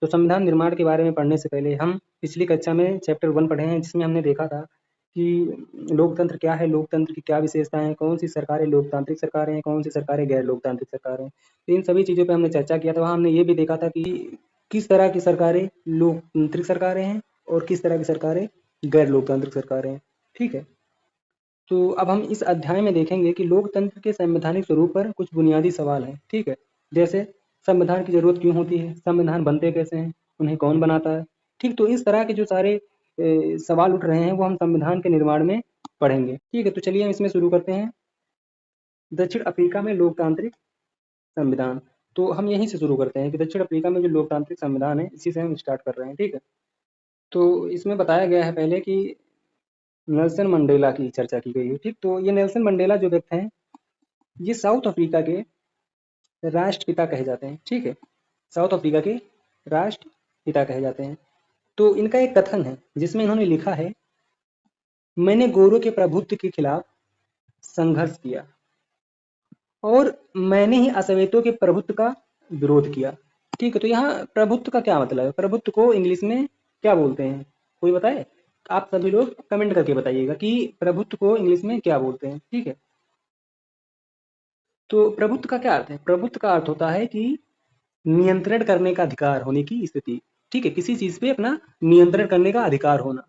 तो संविधान निर्माण के बारे में पढ़ने से पहले हम पिछली कक्षा में चैप्टर 1 पढ़े हैं, जिसमें हमने देखा था कि लोकतंत्र क्या है, लोकतंत्र की क्या विशेषताएं हैं, कौन सी सरकारें लोकतांत्रिक सरकारें हैं, कौन सी सरकारें गैर लोकतांत्रिक सरकारें हैं। तो इन सभी चीज़ों पे हमने चर्चा किया था। वहाँ हमने ये भी देखा था कि किस तरह की सरकारें लोकतांत्रिक सरकारें हैं और किस तरह की सरकारें गैर लोकतांत्रिक सरकारें हैं। ठीक है, तो अब हम इस अध्याय में देखेंगे कि लोकतंत्र के संवैधानिक स्वरूप पर कुछ बुनियादी सवाल हैं। ठीक है, जैसे संविधान की जरूरत क्यों होती है, संविधान बनते कैसे हैं, उन्हें कौन बनाता है। ठीक, तो इस तरह के जो सारे सवाल उठ रहे हैं वो हम संविधान के निर्माण में पढ़ेंगे। ठीक है, तो चलिए हम इसमें शुरू करते हैं। दक्षिण अफ्रीका में लोकतांत्रिक संविधान, तो हम यहीं से शुरू करते हैं कि दक्षिण अफ्रीका में जो लोकतांत्रिक संविधान है, इसी से हम स्टार्ट कर रहे हैं। ठीक है, तो इसमें बताया गया है पहले कि नेल्सन मंडेला की चर्चा की गई है। ठीक, तो ये नेल्सन मंडेला जो व्यक्ति हैं, ये साउथ अफ्रीका के राष्ट्रपिता कहे जाते हैं। ठीक है, साउथ अफ्रीका के राष्ट्रपिता कहे जाते हैं। तो इनका एक कथन है जिसमें इन्होंने लिखा है, मैंने गोरों के प्रभुत्व के खिलाफ संघर्ष किया और मैंने ही अश्वेतों के प्रभुत्व का विरोध किया। ठीक है, तो यहाँ प्रभुत्व का क्या मतलब है, प्रभुत्व को इंग्लिश में क्या बोलते हैं, कोई बताए? आप सभी लोग कमेंट करके बताइएगा कि प्रभुत्व को इंग्लिश में क्या बोलते हैं। ठीक है, तो प्रभुत्व का क्या अर्थ है? प्रभुत्व का अर्थ होता है कि नियंत्रण करने का अधिकार होने की स्थिति। ठीक है, किसी चीज पे अपना नियंत्रण करने का अधिकार होना।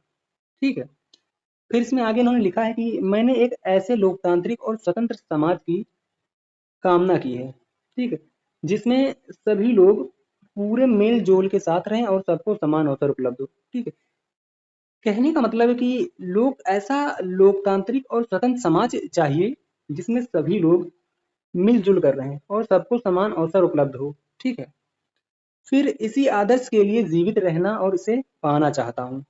ठीक है, फिर इसमें आगे इन्होंने लिखा है कि मैंने एक ऐसे लोकतांत्रिक और स्वतंत्र समाज की कामना की है। ठीक है, जिसमें सभी लोग पूरे मेल जोल के साथ रहें और सबको समान अवसर उपलब्ध हो। ठीक है, कहने का मतलब है कि लोग ऐसा लोकतांत्रिक और स्वतंत्र समाज चाहिए जिसमें सभी लोग मिलजुल कर रहें और सबको समान अवसर उपलब्ध हो। ठीक है, फिर इसी आदर्श के लिए जीवित रहना और इसे पाना चाहता हूँ,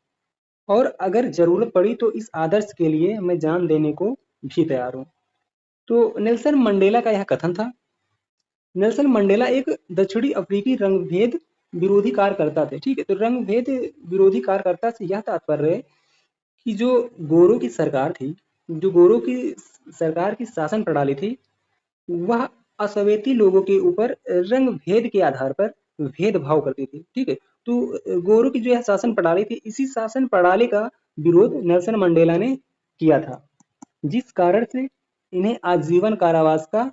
और अगर जरूरत पड़ी तो इस आदर्श के लिए मैं जान देने को भी तैयार हूँ। तो नेल्सन मंडेला का यह कथन था। नेल्सन मंडेला एक दक्षिणी अफ्रीकी रंगभेद विरोधी कार्यकर्ता थे। ठीक है, तो रंगभेद विरोधी कार्यकर्ता से यह तात्पर्य है कि जो गोरों की सरकार थी, जो गोरों की सरकार की शासन प्रणाली थी, वह असवेती लोगों के ऊपर रंग भेद के आधार पर भेदभाव करती थी। ठीक है, तो गोरों की जो यह शासन प्रणाली थी, इसी शासन प्रणाली का विरोध नेल्सन मंडेला ने किया था, जिस कारण से इन्हें आजीवन कारावास का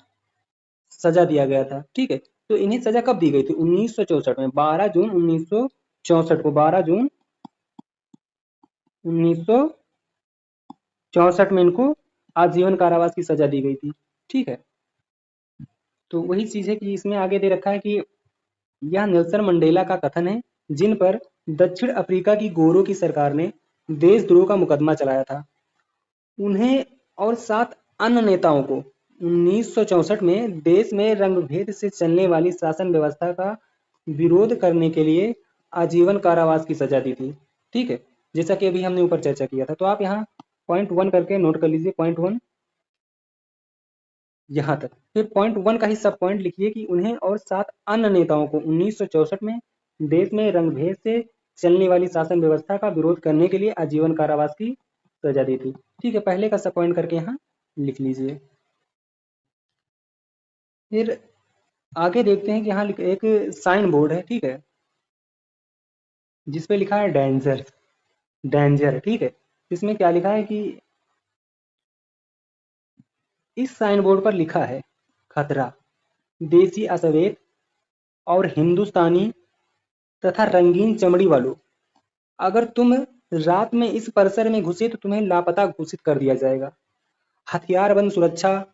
सजा दिया गया था। ठीक है, तो इन्हें सजा कब दी गई थी? 1964 में, 12 जून 1964 को, 12 जून 1964 में इनको आजीवन कारावास की सजा दी गई थी। ठीक है, तो वही चीज है कि इसमें आगे दे रखा है कि यह नेल्सन मंडेला का कथन है जिन पर दक्षिण अफ्रीका की गोरों की सरकार ने देशद्रोह का मुकदमा चलाया था। उन्हें और 7 अन्य नेताओं को 1964 में देश में रंगभेद से चलने वाली शासन व्यवस्था का विरोध करने के लिए आजीवन कारावास की सजा दी थी। ठीक है, जैसा कि अभी हमने ऊपर चर्चा किया था। तो आप यहाँ पॉइंट 1 करके नोट कर लीजिए, पॉइंट 1 यहाँ तक। फिर पॉइंट 1 का ही सब पॉइंट लिखिए कि उन्हें और 7 अन्य नेताओं को 1964 में देश में रंगभेद से चलने वाली शासन व्यवस्था का विरोध करने के लिए आजीवन कारावास की सजा दी थी। ठीक है, पहले का सब पॉइंट करके यहाँ लिख लीजिए। फिर आगे देखते हैं कि यहाँ एक साइन बोर्ड है। ठीक है, जिसपे लिखा है डेंजर, डेंजर। ठीक है, इसमें क्या लिखा है कि इस साइन बोर्ड पर लिखा है, खतरा देसी अश्वेत और हिंदुस्तानी तथा रंगीन चमड़ी वालों, अगर तुम रात में इस परिसर में घुसे तो तुम्हें लापता घोषित कर दिया जाएगा। हथियारबंद सुरक्षा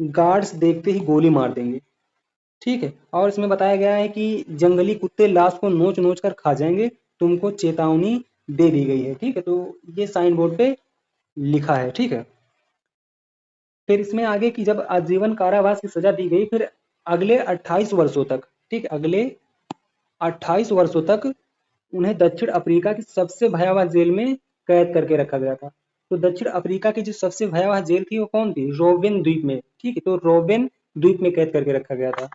गार्ड्स देखते ही गोली मार देंगे। ठीक है, और इसमें बताया गया है कि जंगली कुत्ते लाश को नोच नोच कर खा जाएंगे, तुमको चेतावनी दे दी गई है। ठीक है, तो ये साइन बोर्ड पे लिखा है। ठीक है, फिर इसमें आगे की जब आजीवन कारावास की सजा दी गई, फिर अगले 28 वर्षों तक, ठीक, अगले 28 वर्षों तक उन्हें दक्षिण अफ्रीका की सबसे भयावह जेल में कैद करके रखा गया था। तो दक्षिण अफ्रीका की जो सबसे भयावह जेल थी वो कौन थी? रोबेन द्वीप में। ठीक है, तो रोबेन द्वीप में कैद करके रखा गया था।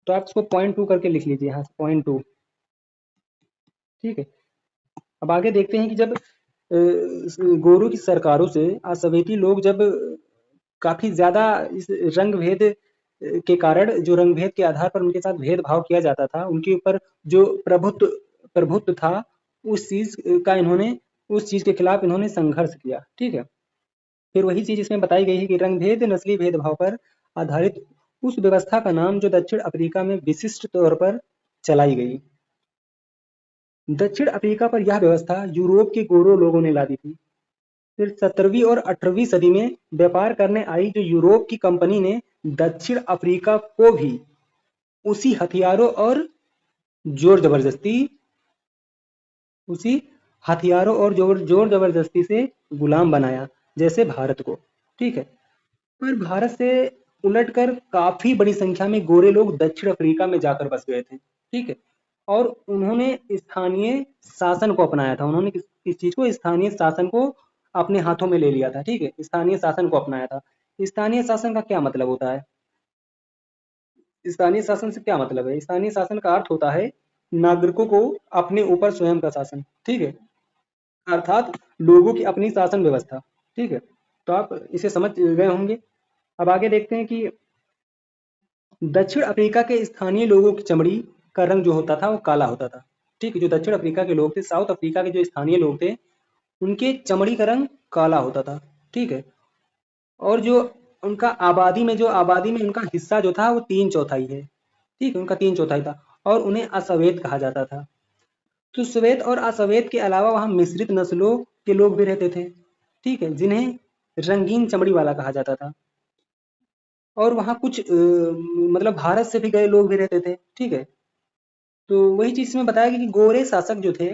तो आप इसको पॉइंट 2 करके लिख लीजिए यहाँ, पॉइंट 2। ठीक है, अब आगे देखते हैं कि जब गोरों की सरकारों से असवेती लोग जब काफी ज्यादा इस रंग भेद के कारण जो रंग भेद के आधार पर उनके साथ भेदभाव किया जाता था, उनके ऊपर जो प्रभुत्व प्रभुत्व था, उस चीज़ का इन्होंने उस चीज़ के खिलाफ इन्होंने संघर्ष किया। ठीक है। फिर वही चीज़ इसमें बताई गई है कि रंग भेद नस्ली भेदभाव पर आधारित उस व्यवस्था का नाम जो दक्षिण अफ्रीका में विशिष्ट तौर पर चलाई गई। दक्षिण अफ्रीका पर यह व्यवस्था यूरोप के गोरों लोगों ने लादी थी। फिर 17वीं और 18वीं सदी में व्यापार करने आई जो यूरोप की कंपनी ने दक्षिण अफ्रीका को भी उसी हथियारों और जोर जबरदस्ती उसी हथियारों और जोर जबरदस्ती से गुलाम बनाया, जैसे भारत को। ठीक है। पर भारत से उलटकर काफी बड़ी संख्या में गोरे लोग दक्षिण अफ्रीका में जाकर बस गए थे। ठीक है। और उन्होंने स्थानीय शासन को अपनाया था। उन्होंने किस चीज को, स्थानीय शासन को अपने हाथों में ले लिया था। ठीक है। स्थानीय शासन को अपनाया था। स्थानीय शासन का क्या मतलब होता है? स्थानीय शासन से क्या मतलब है? स्थानीय शासन का अर्थ होता है नागरिकों को अपने ऊपर स्वयं का शासन। ठीक है। अर्थात लोगों की अपनी शासन व्यवस्था। ठीक है। तो आप इसे समझ गए होंगे। अब आगे देखते हैं कि दक्षिण अफ्रीका के स्थानीय लोगों की चमड़ी का रंग जो होता था वो काला होता था। ठीक है। जो दक्षिण अफ्रीका के लोग थे, साउथ अफ्रीका के जो स्थानीय लोग थे, उनके चमड़ी का रंग काला होता था। ठीक है। और जो उनका आबादी में उनका हिस्सा जो था वो 3/4 है। ठीक है। उनका 3/4 था और उन्हें असवेद कहा जाता था। तो श्वेत और असवेद के अलावा वहाँ मिश्रित नस्लों के लोग भी रहते थे। ठीक है। जिन्हें रंगीन चमड़ी वाला कहा जाता था। और वहाँ कुछ मतलब भारत से भी गए लोग भी रहते थे। ठीक है। तो वही चीज़ इसमें बताया गया कि गोरे शासक जो थे,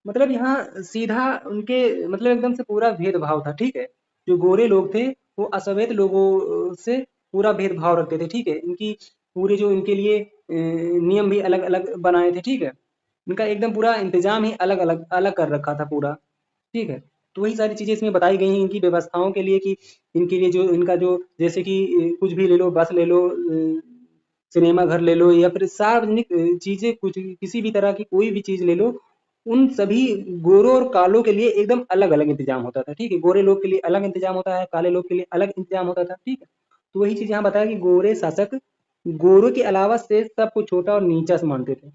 मतलब यहाँ सीधा उनके मतलब एकदम से पूरा भेदभाव था। ठीक है। जो गोरे लोग थे वो असवैध लोगों से पूरा भेदभाव रखते थे। ठीक है। इनकी पूरे जो इनके लिए नियम भी अलग अलग बनाए थे। ठीक है। इनका एकदम पूरा इंतजाम ही अलग अलग अलग कर रखा था पूरा। ठीक है। तो वही सारी चीज़ें इसमें बताई गई हैं इनकी व्यवस्थाओं के लिए कि इनके लिए जो इनका जो जैसे कि कुछ भी ले लो, बस ले लो, सिनेमा घर ले लो, या फिर सार्वजनिक चीज़ें, कुछ किसी भी तरह की कोई भी चीज़ ले लो, उन सभी गोरों और कालों के लिए एकदम अलग अलग इंतजाम होता था। ठीक है। गोरे लोग के लिए अलग इंतजाम होता है, काले लोग के लिए अलग इंतजाम होता था। ठीक है। तो वही चीज़ यहाँ बताया कि गोरे शासक गोरों के अलावा से सबको छोटा और नीचा से मानते थे।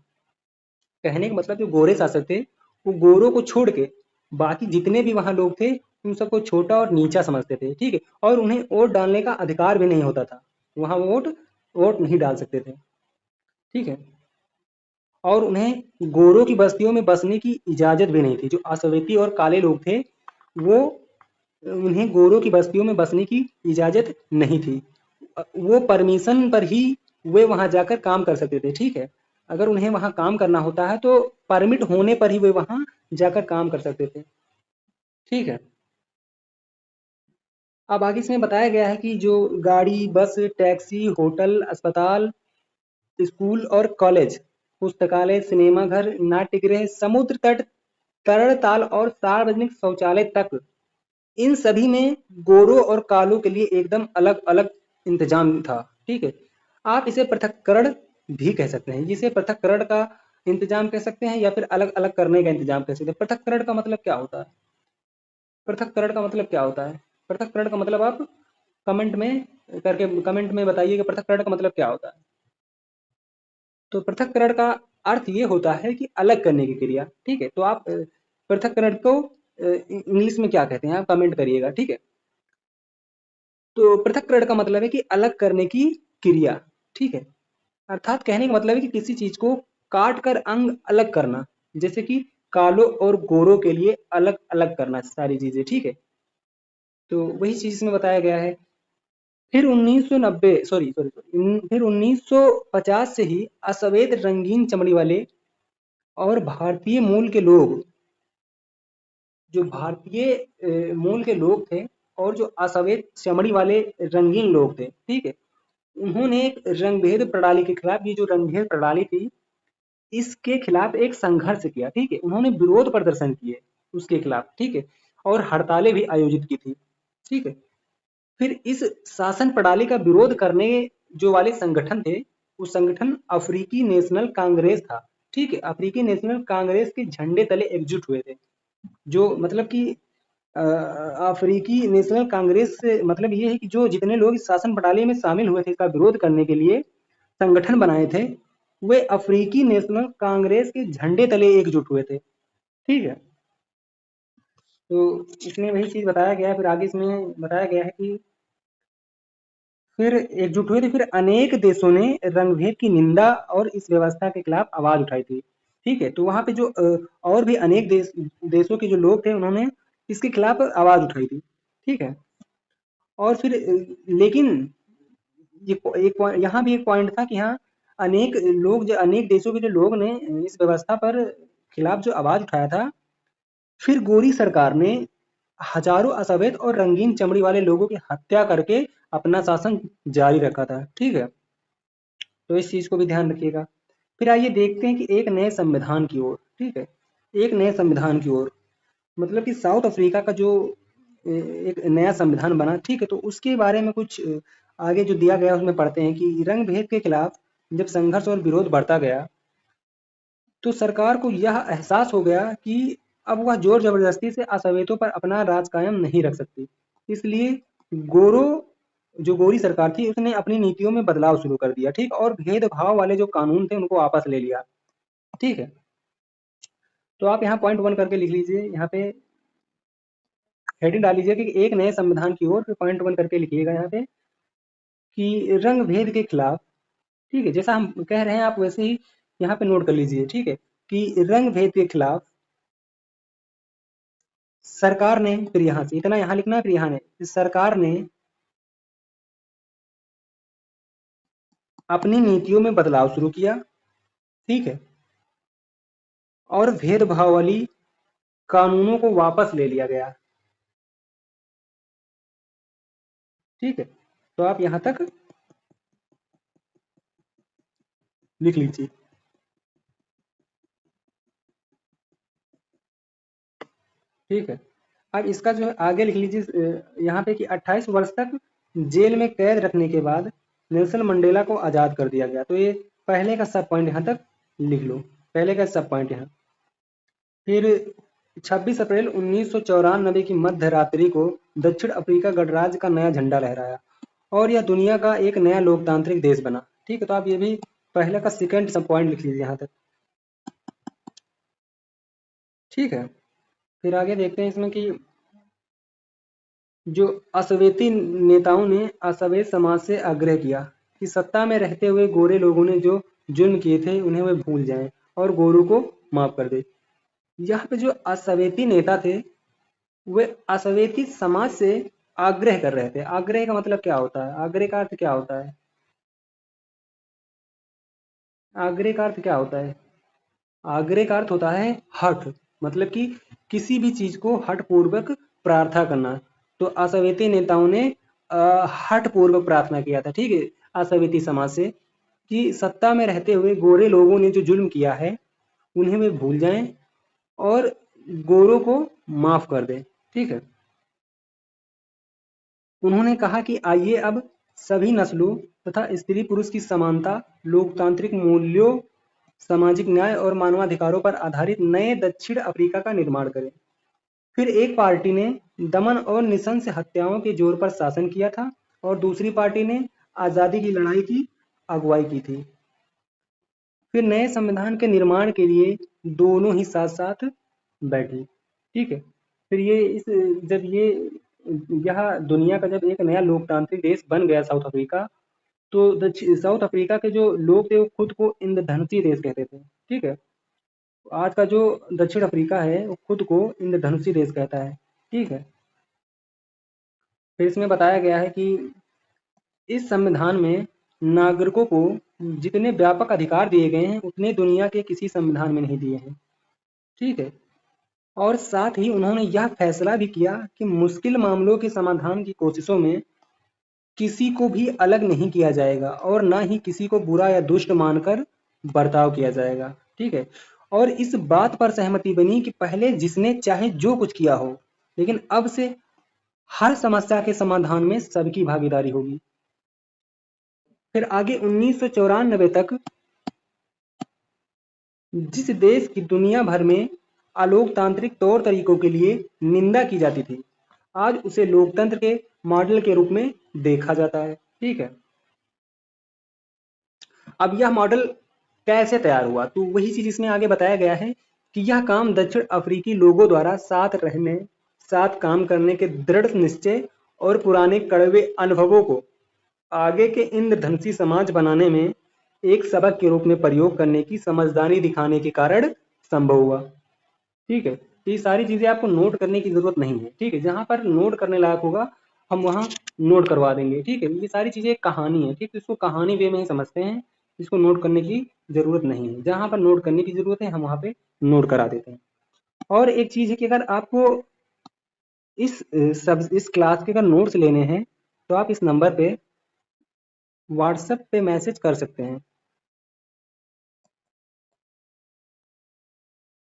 कहने का मतलब जो गोरे शासक थे वो गोरों को छोड़ के बाकी जितने भी वहां लोग थे उन सबको छोटा और नीचा समझते थे। ठीक है। और उन्हें वोट डालने का अधिकार भी नहीं होता था। वहां वोट वोट नहीं डाल सकते थे। ठीक है। और उन्हें गोरों की बस्तियों में बसने की इजाजत भी नहीं थी। जो असवेती और काले लोग थे वो उन्हें गोरों की बस्तियों में बसने की इजाजत नहीं थी। वो परमिशन पर ही वे वहां जाकर काम कर सकते थे। ठीक है। अगर उन्हें वहां काम करना होता है तो परमिट होने पर ही वे वहां जाकर काम कर सकते थे। ठीक है। अब आगे इसमें बताया गया है कि जो गाड़ी, बस, टैक्सी, होटल, अस्पताल, स्कूल और कॉलेज, पुस्तकालय, सिनेमा घर, नाट्यगृह, समुद्र तट, तरण ताल और सार्वजनिक शौचालय तक, इन सभी में गोरों और कालों के लिए एकदम अलग अलग इंतजाम था। ठीक है। आप इसे पृथक्करण भी कह सकते हैं। जिसे पृथक्करण का इंतजाम कह सकते हैं या फिर अलग अलग करने का इंतजाम कह सकते हैं। पृथक्करण का मतलब क्या होता है? पृथक्करण का मतलब क्या होता है? पृथक्करण का मतलब आप कमेंट में बताइए कि पृथक्करण का मतलब क्या होता है। तो पृथक्करण का अर्थ ये होता है कि अलग करने की क्रिया। ठीक है। तो आप पृथक्करण को इंग्लिश में क्या कहते हैं आप कमेंट करिएगा। ठीक है। तो पृथक्करण का मतलब है कि अलग करने की क्रिया। ठीक है। अर्थात कहने का मतलब है कि किसी चीज को काट कर अंग अलग करना, जैसे कि कालों और गोरों के लिए अलग अलग करना सारी चीजें। ठीक है। तो वही चीज इसमें बताया गया है। फिर 1990 सॉरी सॉरी सॉरी फिर 1950 से ही असवैध रंगीन चमड़ी वाले और भारतीय मूल के लोग, जो भारतीय मूल के लोग थे और जो असवैध चमड़ी वाले रंगीन लोग थे, ठीक है, उन्होंने एक रंगभेद प्रणाली के खिलाफ, ये जो रंगभेद प्रणाली थी इसके खिलाफ एक संघर्ष किया। ठीक है। उन्होंने विरोध प्रदर्शन किए उसके खिलाफ। ठीक है। और हड़तालें भी आयोजित की थी। ठीक है। फिर इस शासन प्रणाली का विरोध करने जो वाले संगठन थे, उस संगठन अफ्रीकी नेशनल कांग्रेस था। ठीक है। अफ्रीकी नेशनल कांग्रेस के झंडे तले एकजुट हुए थे। जो मतलब कि अफ्रीकी नेशनल कांग्रेस से मतलब ये है कि जो जितने लोग इस शासन घोटाले में शामिल हुए थे, इसका विरोध करने के लिए संगठन बनाए थे, वे अफ्रीकी नेशनल कांग्रेस के झंडे तले एकजुट हुए थे। ठीक है, तो इसमें वही चीज बताया गया है। फिर आगे इसमें बताया गया है कि फिर एकजुट हुए थे, फिर अनेक देशों ने रंगभेद की निंदा और इस व्यवस्था के खिलाफ आवाज उठाई थी। ठीक है, तो वहां पे जो और भी अनेक देशों के जो लोग थे, उन्होंने इसके खिलाफ आवाज उठाई थी। ठीक है, और फिर लेकिन ये एक यहाँ भी एक पॉइंट था कि हाँ, अनेक देशों के जो लोग ने इस व्यवस्था पर खिलाफ जो आवाज उठाया था, फिर गोरी सरकार ने हजारों असावैध और रंगीन चमड़ी वाले लोगों की हत्या करके अपना शासन जारी रखा था। ठीक है, तो इस चीज को भी ध्यान रखिएगा। फिर आइए देखते हैं कि एक नए संविधान की ओर। ठीक है, एक नए संविधान की ओर मतलब कि साउथ अफ्रीका का जो एक नया संविधान बना। ठीक है, तो उसके बारे में कुछ आगे जो दिया गया उसमें पढ़ते हैं कि रंग भेद के खिलाफ जब संघर्ष और विरोध बढ़ता गया, तो सरकार को यह एहसास हो गया कि अब वह जोर जबरदस्ती से असवेतों पर अपना राज कायम नहीं रख सकती। इसलिए गोरो जो गोरी सरकार थी, उसने अपनी नीतियों में बदलाव शुरू कर दिया। ठीक, और भेदभाव वाले जो कानून थे उनको वापस ले लिया। ठीक है, तो आप यहाँ पॉइंट वन करके लिख लीजिए, यहाँ पे हेडिंग डाल लीजिए कि एक नए संविधान की ओर, फिर पॉइंट वन करके लिखिएगा यहाँ पे कि रंग भेद के खिलाफ। ठीक है, जैसा हम कह रहे हैं आप वैसे ही यहाँ पे नोट कर लीजिए। ठीक है, कि रंग भेद के खिलाफ सरकार ने, फिर यहाँ से इतना यहाँ लिखना है, फिर यहाँ ने सरकार ने अपनी नीतियों में बदलाव शुरू किया। ठीक है, और भेदभाव वाली कानूनों को वापस ले लिया गया। ठीक है, तो आप यहाँ तक लिख लीजिए। ठीक है, अब इसका जो है आगे लिख लीजिए यहाँ पे कि 28 वर्ष तक जेल में कैद रखने के बाद नेल्सन मंडेला को आज़ाद कर दिया गया। तो ये पहले का सब पॉइंट यहाँ तक लिख लो, पहले का सब पॉइंट यहाँ। फिर 26 अप्रैल 1994 की मध्य रात्रि को दक्षिण अफ्रीका गणराज्य का नया झंडा लहराया और यह दुनिया का एक नया लोकतांत्रिक देश बना। ठीक है, तो आप ये भी पहले का सेकंड सब पॉइंट लिख लीजिए यहाँ तक। ठीक है, फिर आगे देखते हैं इसमें कि जो असवेती नेताओं ने असवैध समाज से आग्रह किया कि सत्ता में रहते हुए गोरे लोगों ने जो जुल्म किए थे उन्हें वे भूल जाएं और गोरों को माफ कर दे। यहाँ पे जो असवेती नेता थे, वे असवेती समाज से आग्रह कर रहे थे। आग्रह का मतलब क्या होता है? आग्रह का अर्थ क्या होता है? आग्रह का अर्थ क्या होता है? आग्रह का अर्थ होता है हठ, मतलब कि किसी भी चीज को हठ पूर्वक प्रार्थना करना। तो असवेती नेताओं ने हठ पूर्वक प्रार्थना किया था। ठीक है, असवेती समाज से कि सत्ता में रहते हुए गोरे लोगों ने जो जुल्म किया है उन्हें वे भूल जाएं और गोरों को माफ कर दें। ठीक है, उन्होंने कहा कि आइए अब सभी नस्लों तथा स्त्री पुरुष की समानता, लोकतांत्रिक मूल्यों, सामाजिक न्याय और मानवाधिकारों पर आधारित नए दक्षिण अफ्रीका का निर्माण करें। फिर एक पार्टी ने दमन और नृशंस हत्याओं के जोर पर शासन किया था और दूसरी पार्टी ने आजादी की लड़ाई की अगुवाई की थी। फिर नए संविधान के निर्माण के लिए दोनों ही साथ साथ बैठे। ठीक है, फिर ये इस जब ये यह दुनिया का जब एक नया लोकतांत्रिक देश बन गया साउथ अफ्रीका, तो साउथ अफ्रीका के जो लोग थे वो खुद को इंद्रधनुषी देश कहते थे। ठीक है, आज का जो दक्षिण अफ्रीका है वो खुद को इंद्रधनुषी देश कहता है। ठीक है, फिर इसमें बताया गया है कि इस संविधान में नागरिकों को जितने व्यापक अधिकार दिए गए हैं उतने दुनिया के किसी संविधान में नहीं दिए हैं। ठीक है, और साथ ही उन्होंने यह फैसला भी किया कि मुश्किल मामलों के समाधान की कोशिशों में किसी को भी अलग नहीं किया जाएगा और ना ही किसी को बुरा या दुष्ट मानकर बर्ताव किया जाएगा। ठीक है, और इस बात पर सहमति बनी कि पहले जिसने चाहे जो कुछ किया हो, लेकिन अब से हर समस्या के समाधान में सबकी भागीदारी होगी। फिर आगे 1994 तक जिस देश की दुनिया भर में अलोकतांत्रिक तौर तरीकों के लिए निंदा की जाती थी, आज उसे लोकतंत्र के मॉडल के रूप में देखा जाता है। ठीक है, अब यह मॉडल कैसे तैयार हुआ, तो वही चीज इसमें आगे बताया गया है कि यह काम दक्षिण अफ्रीकी लोगों द्वारा साथ रहने, साथ काम करने के दृढ़ निश्चय और पुराने कड़वे अनुभवों को आगे के इंद्रधनुषी समाज बनाने में एक सबक के रूप में प्रयोग करने की समझदारी दिखाने के कारण संभव हुआ। ठीक है, तो ये सारी चीजें आपको नोट करने की जरूरत नहीं है। ठीक है, जहां पर नोट करने लायक होगा हम वहां नोट करवा देंगे। ठीक है, ये सारी चीजें एक कहानी है। ठीक है, इसको कहानी वे में ही समझते हैं, इसको नोट करने की जरूरत नहीं है। जहां पर नोट करने की जरूरत है हम वहां पे नोट करा देते हैं। और एक चीज है कि अगर आपको इस क्लास के अगर नोट्स लेने हैं तो आप इस नंबर पे व्हाट्सएप पे मैसेज कर सकते हैं।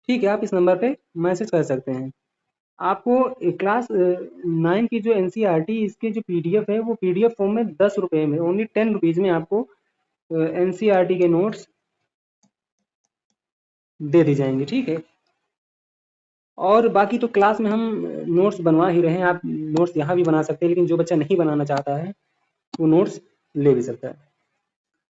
ठीक है, आप इस नंबर पे मैसेज कर सकते हैं। आपको क्लास 9 की जो एनसीईआरटी इसके जो पीडीएफ है वो पीडीएफ फॉर्म में 10 रुपये में, ओनली 10 रुपीज़ में आपको एनसीईआरटी के नोट्स दे दी जाएंगे। ठीक है, और बाकी तो क्लास में हम नोट्स बनवा ही रहे हैं, आप नोट्स यहाँ भी बना सकते हैं, लेकिन जो बच्चा नहीं बनाना चाहता है वो नोट्स ले भी सकता है।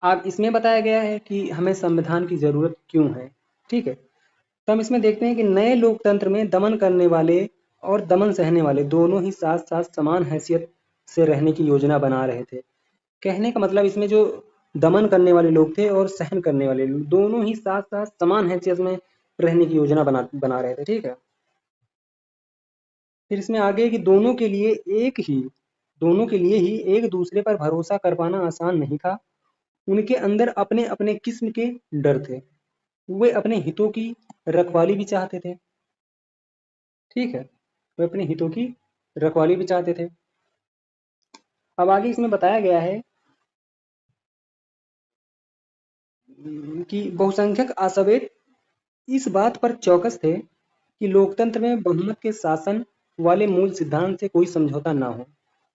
अब इसमें बताया गया है कि हमें संविधान की जरूरत क्यों है। ठीक है, तो हम इसमें देखते हैं कि नए लोकतंत्र में दमन करने वाले और दमन सहने वाले दोनों ही साथ साथ समान हैसियत से रहने की योजना बना रहे थे। कहने का मतलब इसमें जो दमन करने वाले लोग थे और सहन करने वाले लोग दोनों ही साथ साथ समान हैसियत में रहने की योजना बना रहे थे। ठीक है, फिर इसमें आगे कि दोनों के लिए ही एक दूसरे पर भरोसा कर पाना आसान नहीं था। उनके अंदर अपने अपने किस्म के डर थे, वे अपने हितों की रखवाली भी चाहते थे। ठीक है, वे अपने हितों की रखवाली भी चाहते थे। अब आगे इसमें बताया गया है कि बहुसंख्यक आशावादी इस बात पर चौकस थे कि लोकतंत्र में बहुमत के शासन वाले मूल सिद्धांत से कोई समझौता ना हो।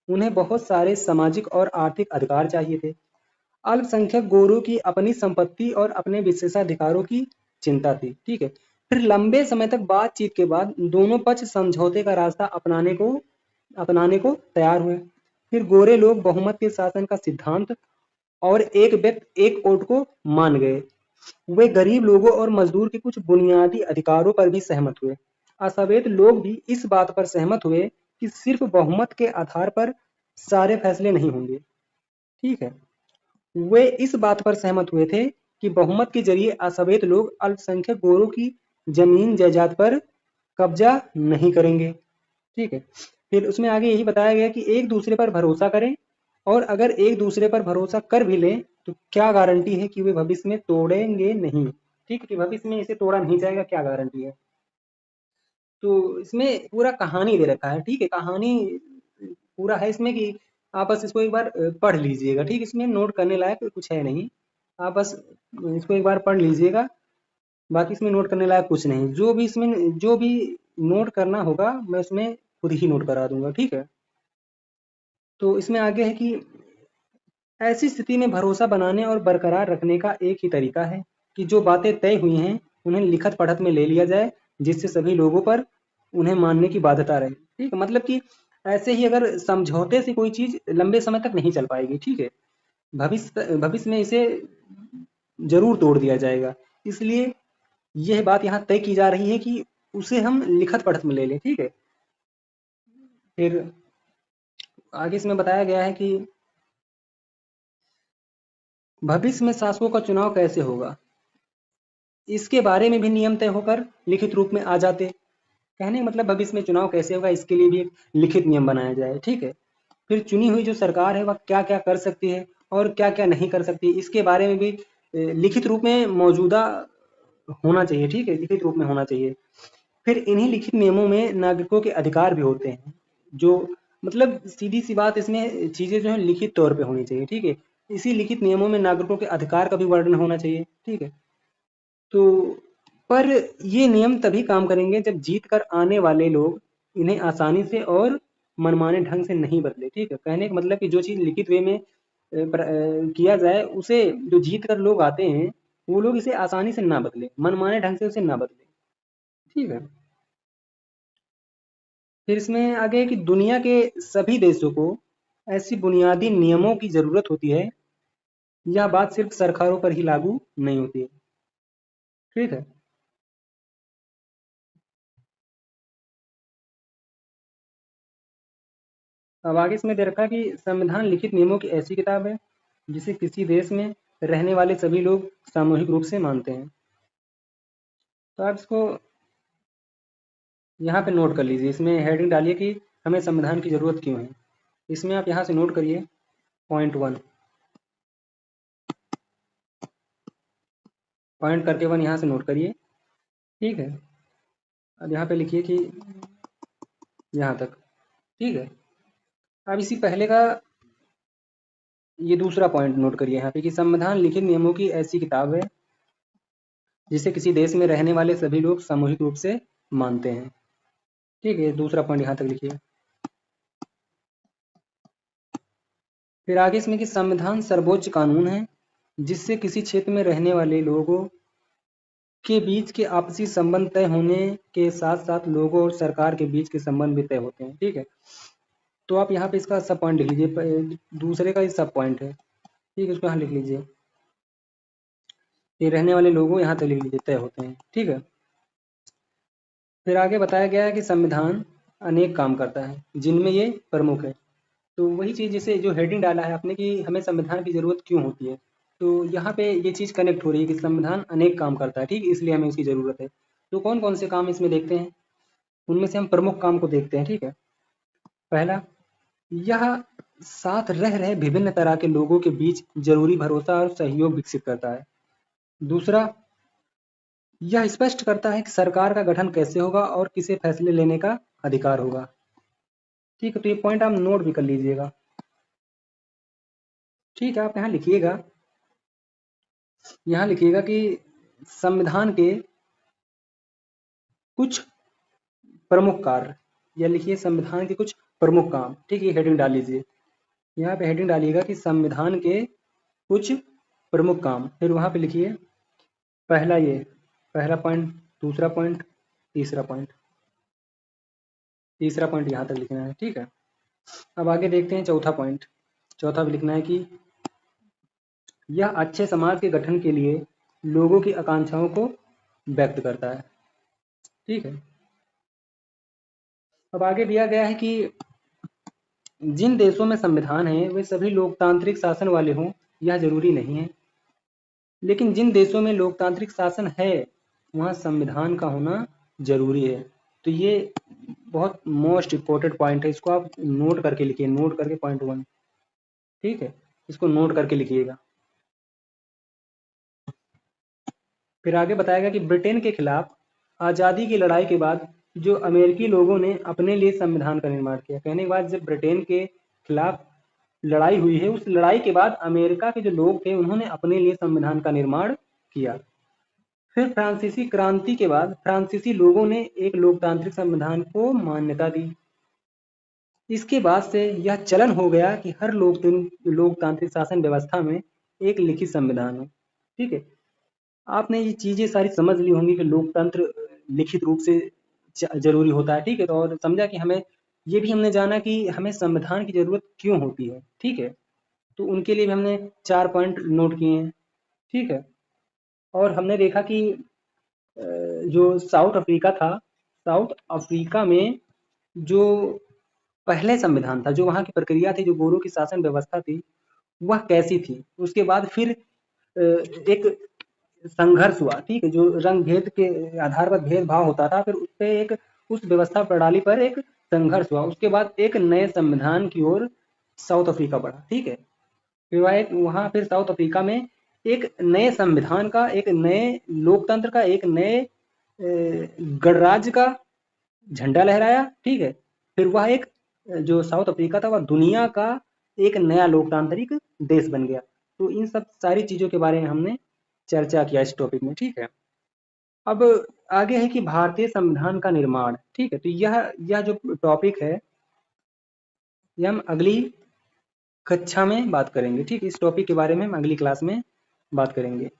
उन्हें बहुत सारे सामाजिक और आर्थिक अधिकार चाहिए थे। अल्पसंख्यक गोरों की अपनी संपत्ति और अपने विशेषाधिकारों की चिंता थी। ठीक है, फिर लंबे समय तक बातचीत के बाद दोनों पक्ष समझौते का रास्ता अपनाने को तैयार हुए। फिर गोरे लोग बहुमत के शासन का सिद्धांत और एक व्यक्ति एक वोट को मान गए। वे गरीब लोगों और मजदूर के कुछ बुनियादी अधिकारों पर भी सहमत हुए। असावेद लोग भी इस बात पर सहमत हुए कि सिर्फ बहुमत के आधार पर सारे फैसले नहीं होंगे। ठीक है, वे इस बात पर सहमत हुए थे कि बहुमत के जरिए असावेद लोग अल्पसंख्यक गोरों की जमीन जायदाद पर कब्जा नहीं करेंगे। ठीक है, फिर उसमें आगे यही बताया गया कि एक दूसरे पर भरोसा करें, और अगर एक दूसरे पर भरोसा कर भी लें तो क्या गारंटी है कि वे भविष्य में तोड़ेंगे नहीं। ठीक है, कि भविष्य में इसे तोड़ा नहीं जाएगा, क्या गारंटी है। तो इसमें पूरा कहानी दे रखा है। ठीक है, कहानी पूरा है इसमें कि आप बस इसको एक बार पढ़ लीजिएगा। ठीक, इसमें नोट करने लायक कुछ है नहीं, आप बस इसको एक बार पढ़ लीजिएगा। बाकी इसमें नोट करने लायक कुछ नहीं, जो भी नोट करना होगा मैं उसमें खुद ही नोट करा दूंगा। ठीक है, तो इसमें आगे है कि ऐसी स्थिति में भरोसा बनाने और बरकरार रखने का एक ही तरीका है कि जो बातें तय हुई हैं उन्हें लिखत पढ़त में ले लिया जाए, जिससे सभी लोगों पर उन्हें मानने की बाध्यता रहे। ठीक है, मतलब कि ऐसे ही अगर समझौते से कोई चीज लंबे समय तक नहीं चल पाएगी। ठीक है, भविष्य में इसे जरूर तोड़ दिया जाएगा। इसलिए यह बात यहाँ तय की जा रही है कि उसे हम लिखत पढ़त में ले लें। ठीक है, फिर आगे इसमें बताया गया है कि भविष्य में शासकों का चुनाव कैसे होगा, इसके बारे में भी नियम तय होकर लिखित रूप में आ जाते। कहने का मतलब भविष्य में चुनाव कैसे होगा इसके लिए भी एक लिखित नियम बनाया जाए। ठीक है, फिर चुनी हुई जो सरकार है वह क्या क्या कर सकती है और क्या क्या नहीं कर सकती, इसके बारे में भी लिखित रूप में मौजूदा होना चाहिए। ठीक है, लिखित रूप में होना चाहिए। फिर इन्हीं लिखित नियमों में नागरिकों के अधिकार भी होते हैं, जो मतलब सीधी सी बात, इसमें चीजें जो है लिखित तौर पे होनी चाहिए। ठीक है, इसी लिखित नियमों में नागरिकों के अधिकार का भी वर्णन होना चाहिए। ठीक है, तो पर ये नियम तभी काम करेंगे जब जीत कर आने वाले लोग इन्हें आसानी से और मनमाने ढंग से नहीं बदले। ठीक है, कहने का मतलब कि जो चीज लिखित वे में किया जाए उसे जो जीत कर लोग आते हैं वो लोग इसे आसानी से ना बदले, मनमाने ढंग से उसे ना बदले। ठीक है। फिर इसमें आगे है कि दुनिया के सभी देशों को ऐसी बुनियादी नियमों की ज़रूरत होती है, यह बात सिर्फ सरकारों पर ही लागू नहीं होती है। ठीक है। अब आगे इसमें दे रखा है कि संविधान लिखित नियमों की ऐसी किताब है जिसे किसी देश में रहने वाले सभी लोग सामूहिक रूप से मानते हैं। तो आप इसको यहाँ पे नोट कर लीजिए, इसमें हेडिंग डालिए कि हमें संविधान की ज़रूरत क्यों है। इसमें आप यहाँ से नोट करिए पॉइंट 1, पॉइंट करके 1 यहाँ से नोट करिए। ठीक है। अब यहाँ पे लिखिए कि यहाँ तक। ठीक है। अब इसी पहले का ये दूसरा पॉइंट नोट करिए यहाँ पे कि संविधान लिखित नियमों की ऐसी किताब है जिसे किसी देश में रहने वाले सभी लोग सामूहिक रूप से मानते हैं। ठीक है। दूसरा पॉइंट यहाँ तक लिखिए। फिर आगे इसमें कि संविधान सर्वोच्च कानून है जिससे किसी क्षेत्र में रहने वाले लोगों के बीच के आपसी संबंध तय होने के साथ साथ लोगों और सरकार के बीच के संबंध भी तय होते हैं। ठीक है। तो आप यहाँ पे इसका सब पॉइंट लिख लीजिए, दूसरे का ही सब पॉइंट है। ठीक है। उसको यहाँ लिख लीजिए, ये रहने वाले लोगों यहाँ तक लिख लीजिए तय होते हैं। ठीक है। फिर आगे बताया गया है कि संविधान अनेक काम करता है जिनमें ये प्रमुख है। तो वही चीज़ जैसे जो हेडिंग डाला है आपने कि हमें संविधान की ज़रूरत क्यों होती है, तो यहाँ पे ये चीज़ कनेक्ट हो रही है कि संविधान अनेक काम करता है। ठीक, इसलिए हमें उसकी ज़रूरत है। तो कौन कौन से काम इसमें देखते हैं, उनमें से हम प्रमुख काम को देखते हैं। ठीक है। पहला, यह साथ रह रहे विभिन्न तरह के लोगों के बीच जरूरी भरोसा और सहयोग विकसित करता है। दूसरा, यह स्पष्ट करता है कि सरकार का गठन कैसे होगा और किसे फैसले लेने का अधिकार होगा। ठीक है। तो ये पॉइंट आप नोट भी कर लीजिएगा। ठीक है। आप यहाँ लिखिएगा, यहाँ लिखिएगा कि संविधान के कुछ प्रमुख कार्य, या लिखिए संविधान के कुछ प्रमुख काम। ठीक है। हेडिंग डाल लीजिए, यहाँ पे हेडिंग डालिएगा कि संविधान के कुछ प्रमुख काम। फिर वहाँ पे लिखिए पहला, ये पहला पॉइंट, दूसरा पॉइंट, तीसरा पॉइंट, तीसरा पॉइंट यहाँ तक लिखना है। ठीक है। अब आगे देखते हैं चौथा पॉइंट। चौथा भी लिखना है कि यह अच्छे समाज के गठन के लिए लोगों की आकांक्षाओं को व्यक्त करता है। ठीक है। अब आगे दिया गया है कि जिन देशों में संविधान है वे सभी लोकतांत्रिक शासन वाले हों यह जरूरी नहीं है, लेकिन जिन देशों में लोकतांत्रिक शासन है वहाँ संविधान का होना जरूरी है। तो ये बहुत मोस्ट इम्पोर्टेंट पॉइंट है, इसको आप नोट करके लिखिए, नोट करके पॉइंट 1। ठीक है। इसको नोट करके लिखिएगा। फिर आगे बताएगा कि ब्रिटेन के खिलाफ आज़ादी की लड़ाई के बाद जो अमेरिकी लोगों ने अपने लिए संविधान का निर्माण किया। कहने के बाद जब ब्रिटेन के खिलाफ लड़ाई हुई है, उस लड़ाई के बाद अमेरिका के जो लोग थे उन्होंने अपने लिए संविधान का निर्माण किया। फिर फ्रांसीसी क्रांति के बाद फ्रांसीसी लोगों ने एक लोकतांत्रिक संविधान को मान्यता दी। इसके बाद से यह चलन हो गया कि हर लोकतांत्रिक शासन व्यवस्था में एक लिखित संविधान हो। ठीक है। आपने ये चीज़ें सारी समझ ली होंगी कि लोकतंत्र लिखित रूप से जरूरी होता है। ठीक है। तो और समझा कि हमें, ये भी हमने जाना कि हमें संविधान की जरूरत क्यों होती है। ठीक है। तो उनके लिए भी हमने 4 पॉइंट नोट किए हैं। ठीक है। और हमने देखा कि जो साउथ अफ्रीका था, साउथ अफ्रीका में जो पहले संविधान था, जो वहाँ की प्रक्रिया थी, जो गोरों की शासन व्यवस्था थी, वह कैसी थी। उसके बाद फिर एक संघर्ष हुआ। ठीक है। जो रंग भेद के आधार पर भेदभाव होता था, फिर उससे एक उस व्यवस्था प्रणाली पर एक संघर्ष हुआ। उसके बाद एक नए संविधान की ओर साउथ अफ्रीका बढ़ा। ठीक है। फिर वहाँ फिर साउथ अफ्रीका में एक नए संविधान का, एक नए लोकतंत्र का, एक नए गणराज्य का झंडा लहराया। ठीक है। फिर वह एक जो साउथ अफ्रीका था वह दुनिया का एक नया लोकतांत्रिक देश बन गया। तो इन सब सारी चीज़ों के बारे में हमने चर्चा किया इस टॉपिक में। ठीक है। अब आगे है कि भारतीय संविधान का निर्माण। ठीक है। तो यह जो टॉपिक है ये हम अगली कक्षा में बात करेंगे। ठीक है। इस टॉपिक के बारे में हम अगली क्लास में बात करेंगे।